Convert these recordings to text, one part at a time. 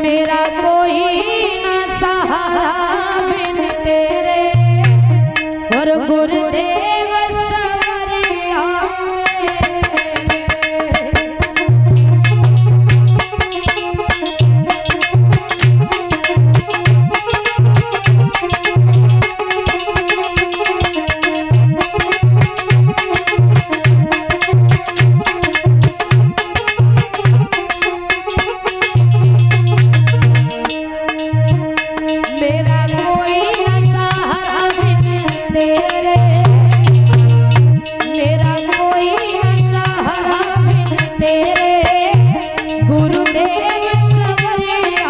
मेरा कोई ना सहारा बिन तेरे, और गुरुदेव सवरिया मेरा कोई ना सहारा बिन तेरे, मेरा कोई ना सहारा बिन तेरे, गुरुदेव सवरिया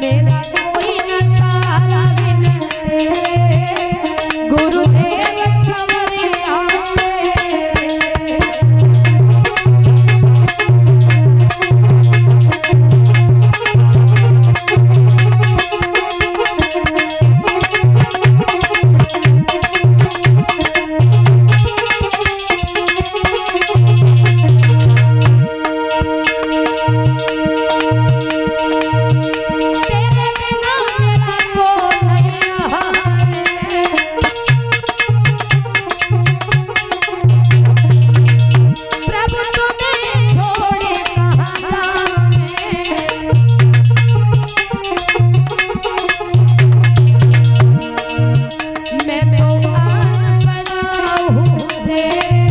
मेरा कोई ना सहारा बिन तेरे, गुरुदेव सवरिया तेरे बिना मेरा कोई नहीं हारे, प्रभु तुम्हें छोड़े कहाँ जाऊं मैं तो अनपढ़ा हूँ तेरे,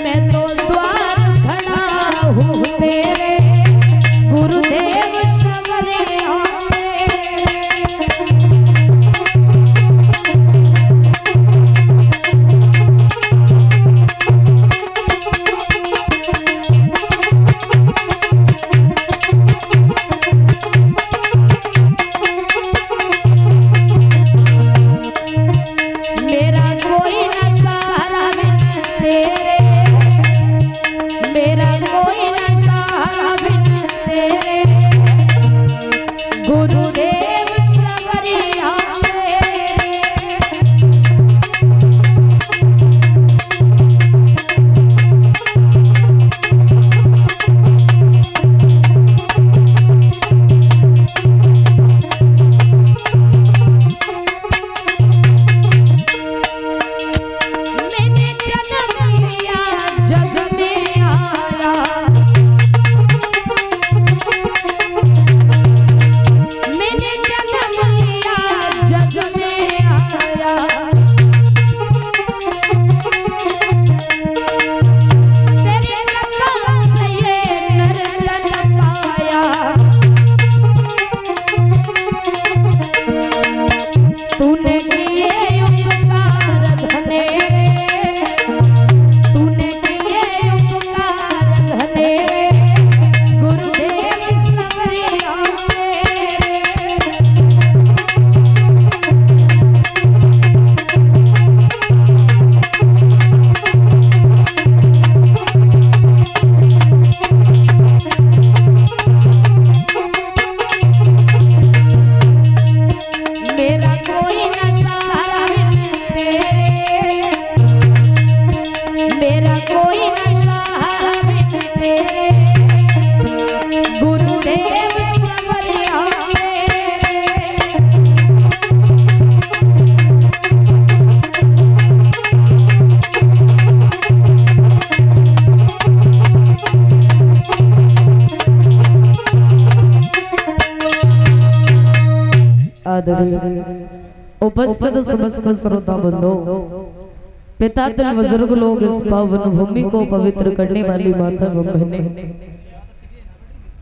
मैं तो द्वार खड़ा हूँ तेरे, गुरुदेव सवरिया मेरा कोई ना सहारा बिन तेरे, मेरा कोई ना सहारा बिन तेरे, गुरुदेव सवरिया मैंने जन्म लिया जग में आया, मैंने जन्म लिया जग में आया, तेरी कृपा से ये नर तन पाया, तूने किए उपकार धनेरे, तूने किए उपकार धनेरे, गुरुदेव सवरिया मेरा कोई ना सहारा बिन तेरे, मेरा कोई ना सहारा बिन तेरे, गुरुदेव सवरिया आदरणीय उपस्थित समस्त श्रोता बंधु, पिता तिल बुजुर्ग लोग, इस पावन भूमि को पवित्र करने वाली माता एवं बहनें,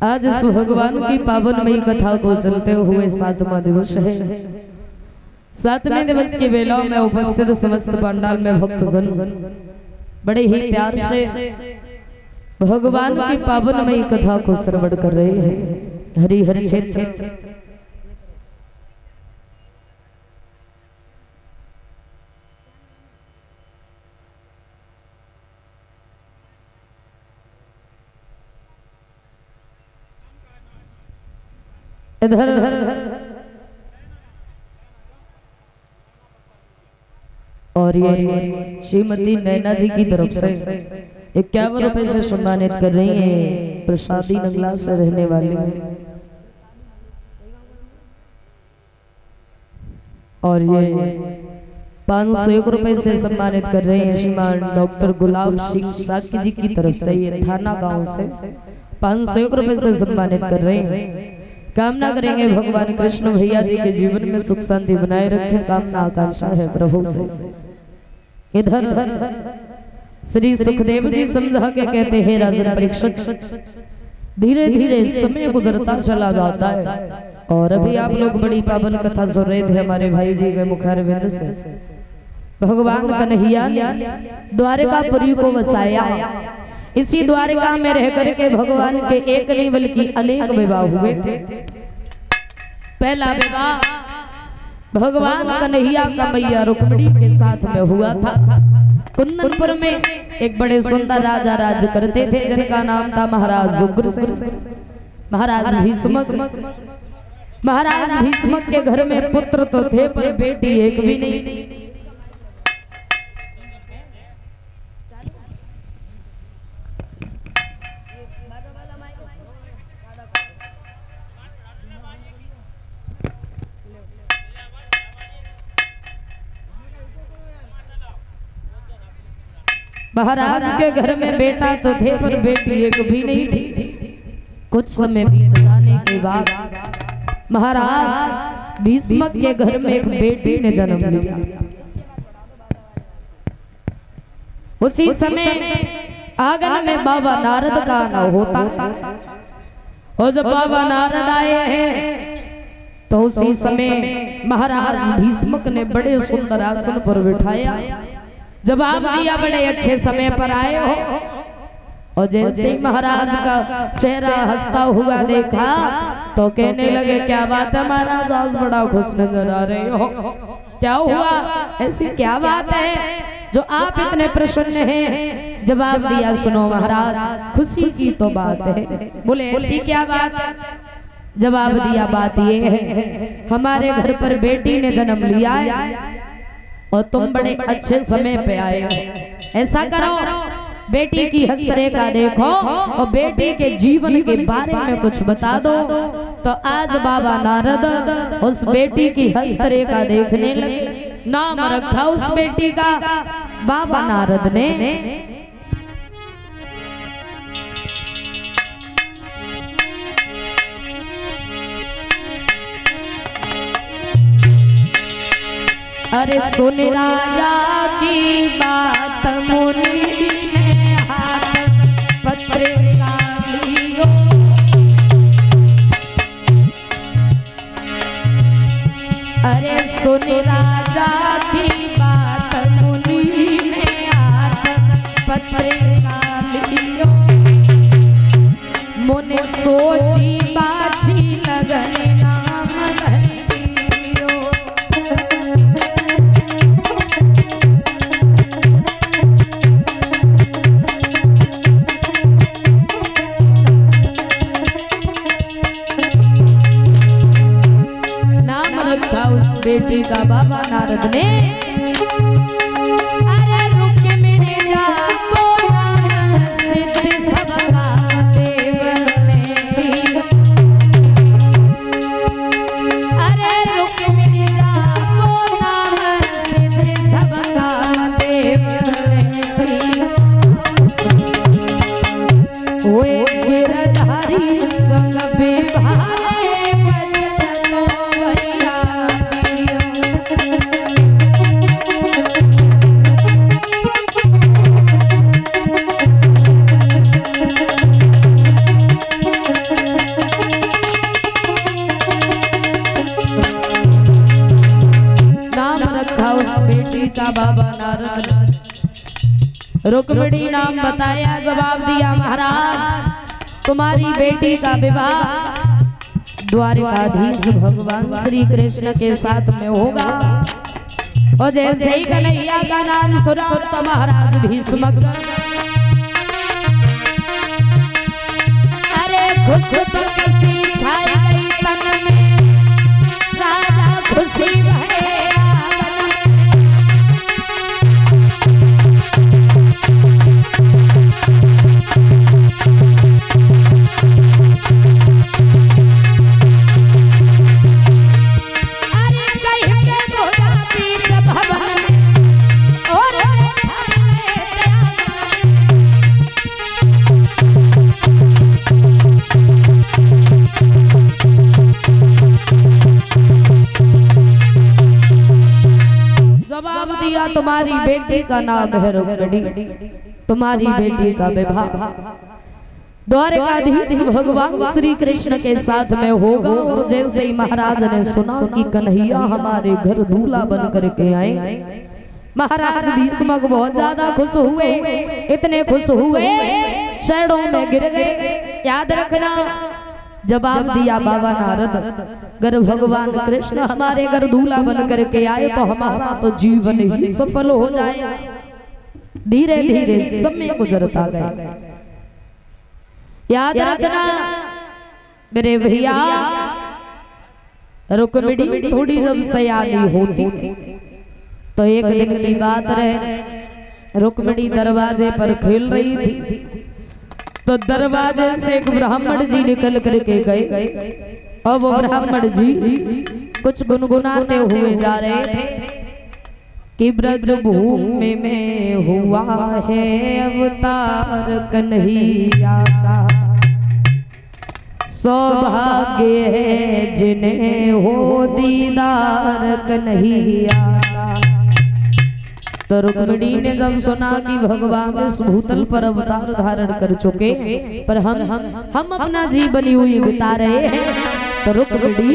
आज इस भगवान की पावनमयी कथा को चलते हुए 7वां दिवस है। सातवें दिवस की वेला में उपस्थित समस्त पंडाल में भक्तजन बड़े ही प्यार से भगवान की पावनमयी कथा को श्रवण कर रहे हैं। हरिहर क्षेत्र इधर और ये श्रीमती नैना जी की तरफ से 51 रुपए से सम्मानित कर रही हैं। प्रसादी नंगला से रहने वाले हैं और ये 501 रुपए से सम्मानित कर रहे हैं श्रीमान डॉक्टर गुलाब सिंह साकी जी की तरफ से। ये थाना गांव से 501 रुपए से सम्मानित कर रहे हैं। कामना करेंगे भगवान कृष्ण भैया जी के जीवन में सुख शांति बनाए रखें। कामना आकांक्षा है प्रभु से। इधर श्री सुखदेव जी समझा के कहते हैं राजन परीक्षित, धीरे धीरे समय गुजरता चला जाता है और अभी आप लोग बड़ी पावन कथा सुन रहे थे हमारे भाई जी के मुखारविंद से। भगवान कन्हैया द्वारकापुरी को बसाया। इसी द्वारिका में रह करके भगवान के एक नहीं बल्कि अनेक विवाह हुए थे। पहला विवाह भगवान कन्हैया का मैया रुक्मिणी के साथ में हुआ था। कुंदनपुर में एक बड़े सुंदर राजा राज करते थे जिनका नाम था महाराज उग्रसेन। महाराज भीष्मक। महाराज भीष्मक के घर में पुत्र तो थे पर बेटी एक भी नहीं थी। महाराज के घर में बेटा तो थे पर बेटी एक भी नहीं थी। कुछ समय बीत जाने के बाद महाराज भीष्मक के घर में एक बेटी ने जन्म लिया। उसी समय आंगन में बाबा नारद का आना होता और जब बाबा नारद आए हैं तो उसी समय महाराज भीष्मक ने बड़े सुंदर आसन पर बिठाया। जवाब दिया, बड़े अच्छे समय पर आए हो। और जैसे ही महाराज का चेहरा हंसता हुआ देखा तो कहने लगे, क्या बात है महाराज, आज बड़ा खुश नजर आ रहे हो, क्या हुआ, ऐसी क्या बात है जो आप इतने प्रसन्न हैं? जवाब दिया, सुनो महाराज, खुशी की तो बात है। बोले ऐसी क्या बात है? जवाब दिया, बात ये है हमारे घर पर बेटी ने जन्म लिया है और तुम बड़े अच्छे समय पे आए हो। ऐसा करो, बेटी की हस्तरेखा देखो और बेटी के जीवन के बारे में कुछ बता दो। तो आज बाबा नारद उस बेटी की हस्तरेखा देखने लगे। नाम रखा उस बेटी का बाबा नारद ने। अरे सुन राजा की बात, मुनि ने हाथ पत्रिका लियो। अरे सुन राजा की बात, मुनि ने हाथ पत्रिका लियो। मुने सोची बाछी लगने नाम धरि दियो। बेटी का बाबा नारद ने। अरे रुक्मिणी जाको नाम सिद्ध सब काम देव ने दियो। अरे रुक्मिणी जाको नाम सिद्ध सब काम देव ने दियो। ओए गिरधारी संग विभारे बचन तो भैया। बेटी का बाबा नारद ने रुक्मिणी नाम बताया। जवाब दिया महाराज तुम्हारी बेटी का विवाह द्वारिकाधीश भगवान श्री कृष्ण के साथ में होगा। और जैसे ही कन्हैया का नाम सुना तो महाराज भीष्म अरे खुशबू सी छाई गई तन में, राजा खुशी भरे तुम्हारी बेटी का नाम है रुक्मिणी, तुम्हारी बेटी का विवाह द्वारिकाधीश भगवान श्री कृष्ण के साथ में होगा। और जैसे ही महाराज ने सुना कि कन्हैया हमारे घर दूल्हा बन करके आए, महाराज भीष्म बहुत ज्यादा खुश हुए। इतने खुश हुए चरणों में गिर गए। याद रखना जवाब दिया बाबा नारद, अगर भगवान कृष्ण हमारे घर दूल्हा बन करके आए तो हमारा तो जीवन ही सफल हो जाएगा। धीरे धीरे समय गुजरता गया। याद रखना मेरे भैया, रुक्मिणी थोड़ी जब सयानी होती तो एक दिन की बात रहे, रुक्मिणी दरवाजे पर खेल रही थी तो दरवाजे से एक ब्राह्मण जी निकल करके गए। और वो ब्राह्मण जी कुछ गुनगुनाते हुए जा रहे थे कि ब्रज भूमि में हुआ है अवतार कन्हैया का, सौभाग्य है जिन्हें हो दीदार कन्हैया का। तो रुक्मिणी ने जब सुना कि भगवान इस भूतल पर अवतार धारण कर चुके पर हम अपना जीवन यूं बिता रहे हैं, तो रुक्मिणी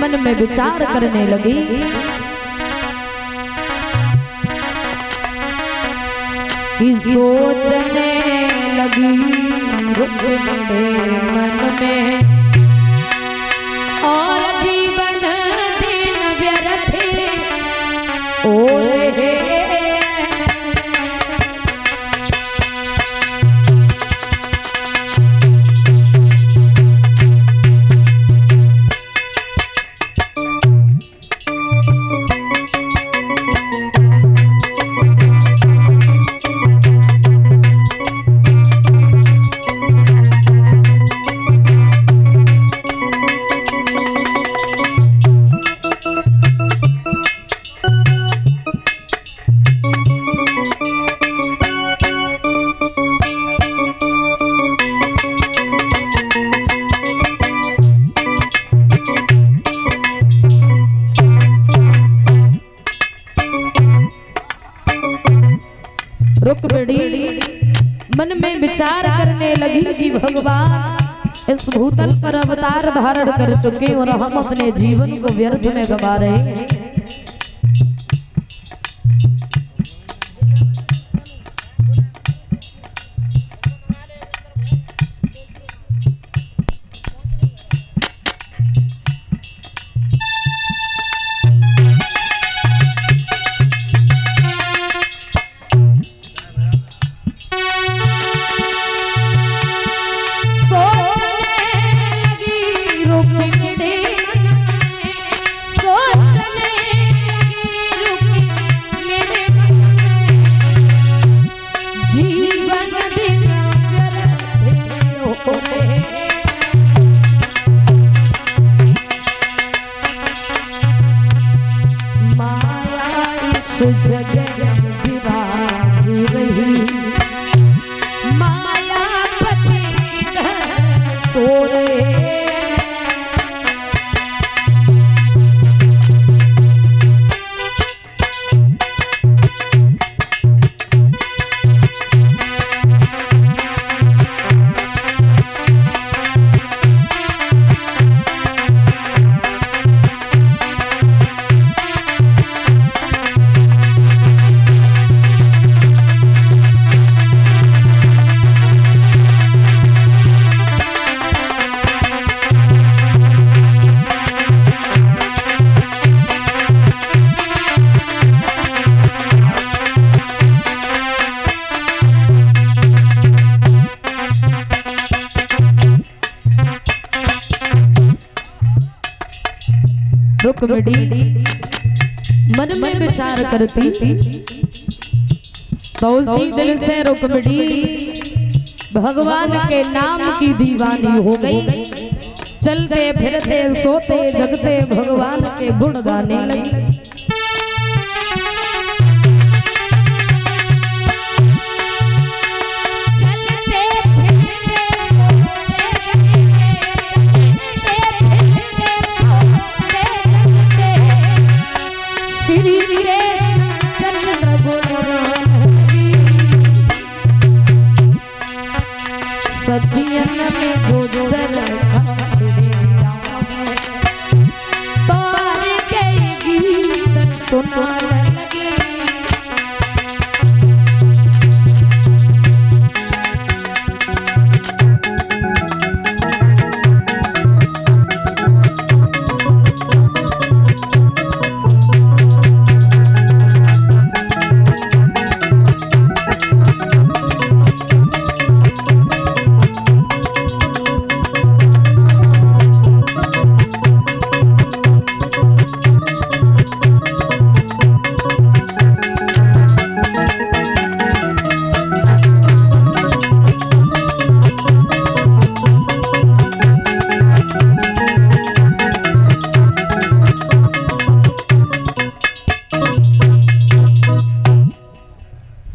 मन में विचार करने लगी कि सोचने लगी रुक्मिणी मन में, और जीवन दिन व्यर्थ और मन में विचार करने लगी कि भगवान इस भूतल पर अवतार धारण कर चुके और हम अपने जीवन को व्यर्थ में गवा रहे हैं। रुक्मिणी मन में विचार करती तो उसी दिल से रुक्मिणी भगवान के नाम की दीवानी हो गई। चलते फिरते सोते जगते भगवान के गुण गाने लगी। सखियन में जो सर छाछड़े तार के गीत सुनने लगे।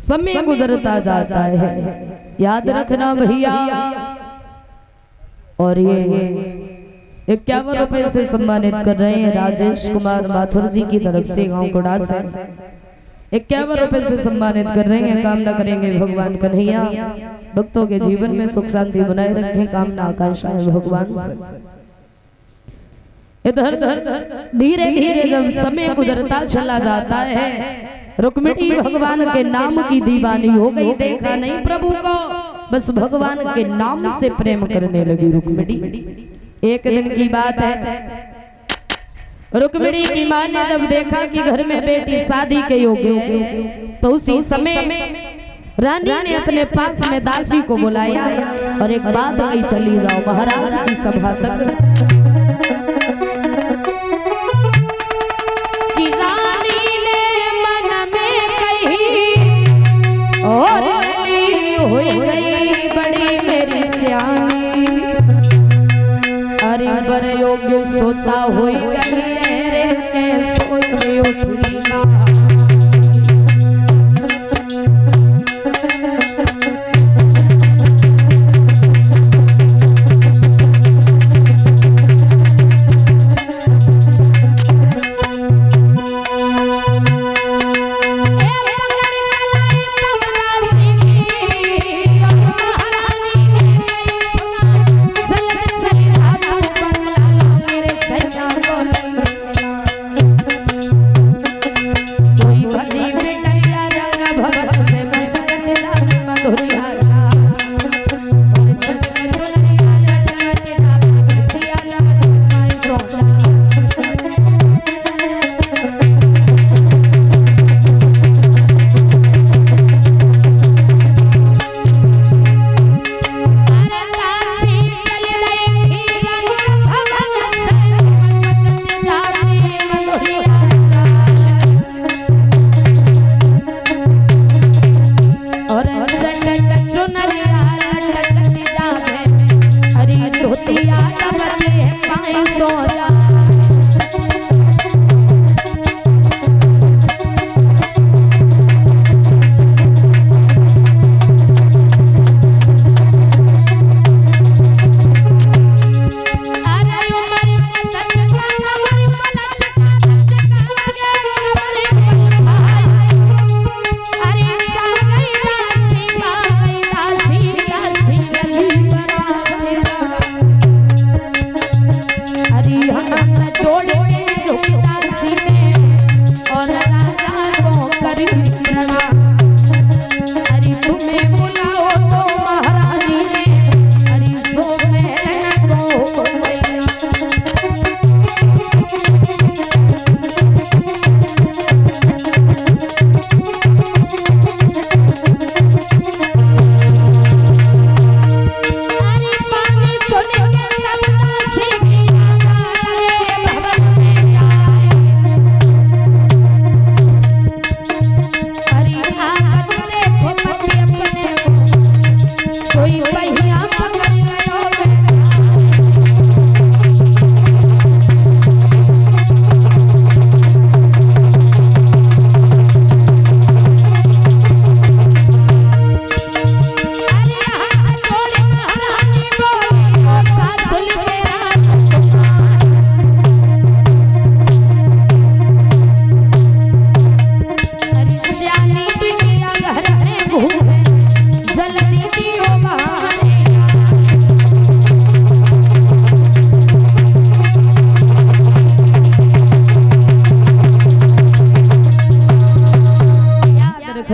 समय गुजरता जाता है, याद रखना भैया। और ये 51 रुपए से सम्मानित कर रहे हैं राजेश कुमार माथुर जी की तरफ से गांव कोड़ा से 51 रुपए से सम्मानित कर रहे हैं। कामना करेंगे भगवान कन्हैया भक्तों के जीवन में सुख शांति बनाए रखें। कामना आकांक्षाएं भगवान से। इधर धीरे धीरे जब समय गुजरता चला जाता है, रुक्मिणी भगवान के नाम की दीवानी हो गई। देखा नहीं प्रभु को, बस भगवान के नाम से प्रेम करने लगी रुक्मिणी। एक दिन की बात है, रुक्मिणी की मां ने जब देखा कि घर में बेटी शादी के योग्य है, तो उसी समय रानी ने अपने पास में दासी को बुलाया और एक बात कही, चली जाओ महाराज की सभा तक। और हुई गई बड़ी मेरी सियानी, अरे बर योग्य सोता हुई गई रे के सोच उठी ना।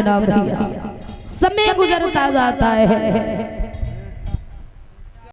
रखना भैया। समय गुजरता जाता है,